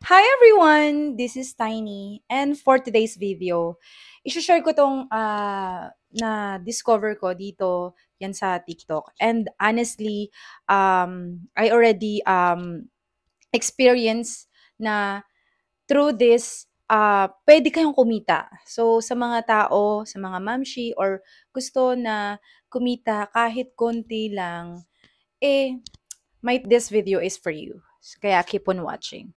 Hi everyone! This is Tiny and for today's video, i-share ko tong na-discover ko dito yan sa TikTok. And honestly, I already experienced na through this, pwede kayong kumita. So sa mga tao, sa mga mamshi or gusto na kumita kahit konti lang, might this video is for you. Kaya keep on watching.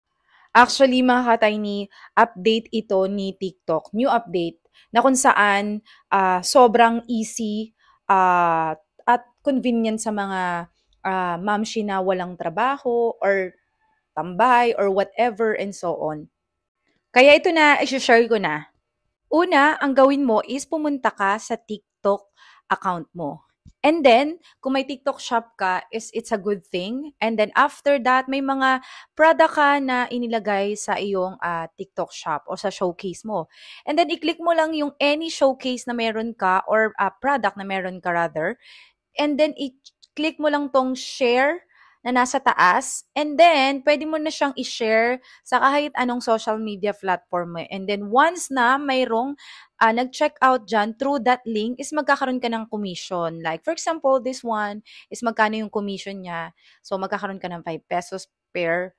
Actually, mga ka-tiny, update ito ni TikTok, new update, na kung saan sobrang easy at convenient sa mga mamshi na walang trabaho or tambay or whatever and so on. Kaya ito na, i-share ko na. Una, ang gawin mo is pumunta ka sa TikTok account mo. And then, kung may TikTok shop ka, it's a good thing. And then after that, may mga product ka na inilagay sa iyong TikTok shop o sa showcase mo. And then, i-click mo lang yung any showcase na meron ka or product na meron ka rather. And then, i-click mo lang tong share na nasa taas. And then, pwede mo na siyang i-share sa kahit anong social media platform mo. And then, once na mayroong nag-check out dyan through that link, is magkakaroon ka ng commission. Like, for example, this one is magkano yung commission niya. So, magkakaroon ka ng 5 pesos per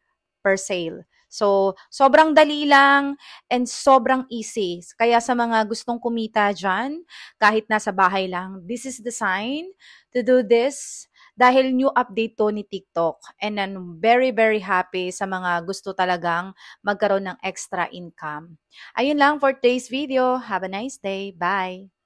sale. So, sobrang dali lang and sobrang easy. Kaya sa mga gustong kumita dyan, kahit nasa bahay lang, this is the sign to do this dahil new update to ni TikTok. And I'm very, very happy sa mga gusto talagang magkaroon ng extra income. Ayun lang for today's video. Have a nice day. Bye!